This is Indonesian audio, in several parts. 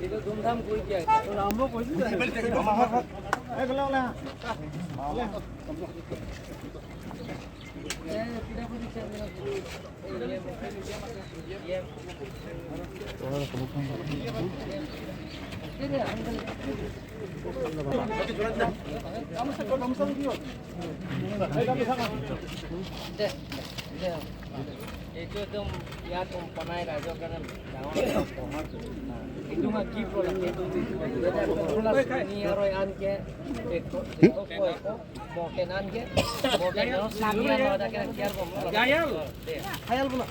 itu धूमधाम कोई किया हमको कोई itu tuh ya tuh panai raja kan jangan itu mah kipo lah itu ini aroi anke eko mau kenan ke mau kenan samia mau ada kan kiar gayal hayal pula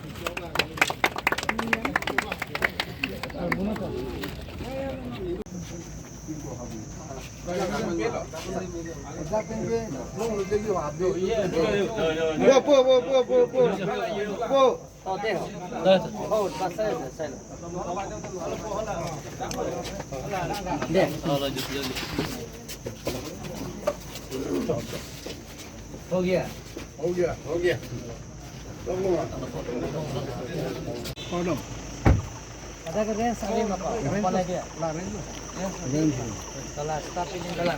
हो गया ada kerja saling apa lagi telah staf ini telah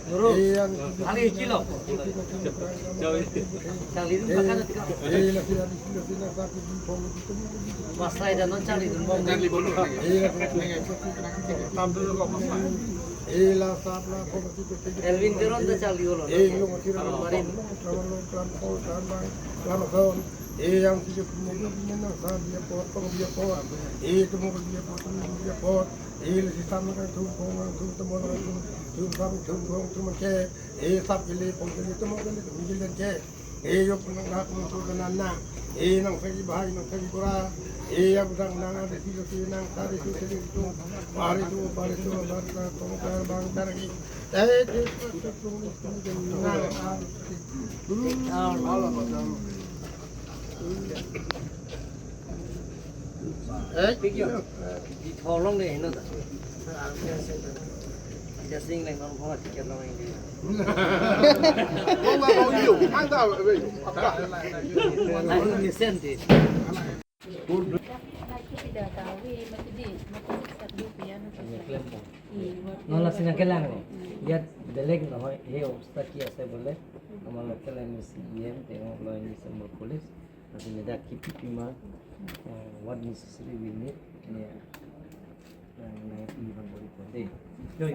kali kilo kali itu makan masai dan non cali itu mau Elvin Teron dah cali ulo kemarin yang dia punya dia pot dia pot itu mau dia pot si sama kan tu temu tu sama tu macam sab gile pom gile tu mau gile je yo pun nak tu dengan nak nang pergi bahai nang pergi pura yang sedang nang ada si nang tadi tu hari tu kan bang lagi di tolong deh ini tidak sing lagi orang orang tiket orang ini aku misen deh nolak sini kelang lihat delek nama obstak ya saya boleh nama lokal ini CM tengok lo ini semua polis nanti ada KPP mah what necessary we need ya yang iban body deh yo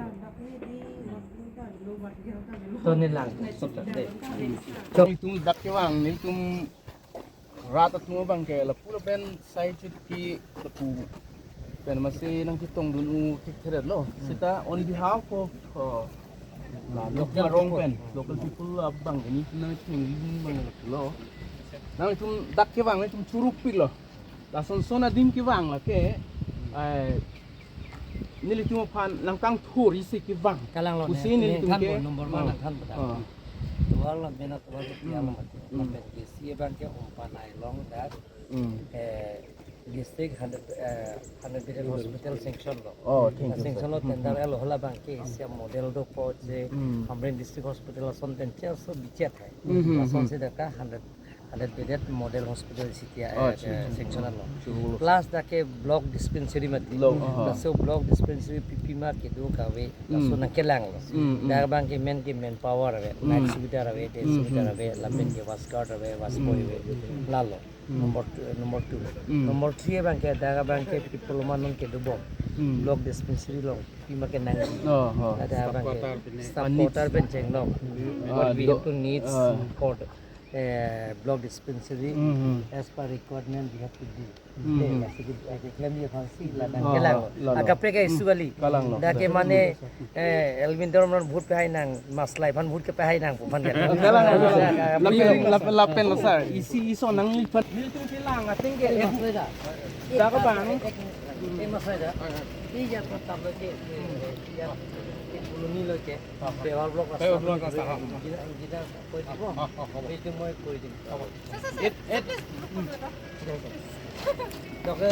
to nilang sobta deh Cok itu dak kewang nih tum rata tuh bang kayak lepu lepen saya cuci lepu dan masih nang hitong dulu tiket lo kita on behalf of local people abang ini nang tinggi bang lo nang itu dak kewang itu curug pil lo langsung sona dim kewang lah ke nili tu pan nang tang tur isi kewang kalang lo nih kan nomor mana kan betul tual lah bena tual dia lah si bang ke umpanai long that district 100 bed hospital sanction lo sanction lo tender lo hola bang ke sia model do pose हमरे district hospital son tender so bicet hai son se daka 100 bed model hospital sitia sanction lo plus dake block dispensary mati so block dispensary pp ma ke do kawe so na kelang lo dar bang ke men power ave night suvidha ave day suvidha ave lapen ke was guard ave was boy ave lalo number 2 number 3 bang ke daga bang ke people manung ke dubo block dispensary lo pima ke nang ada bang ke staff quarter bencheng lo what we have to needs for block dispensary as per requirement we have to do masih claim dia fancy lah dan kelang agak preka isu kali dah ke mana Elvin Dorman vote pe hai nang maslai pan vote ke pe hai nang pan lapen lo sir isi iso nang lipat nil tu kelang ating ke dah ke bang এই মাছাইদা এই যে আপনার তামলৈকে ইয়াত এই বুলনিলৈকে পেৱাৰ ব্লক ৰাস্তা যিটা কৈ দিব সেইটো মই কৰি দিম এত তাকে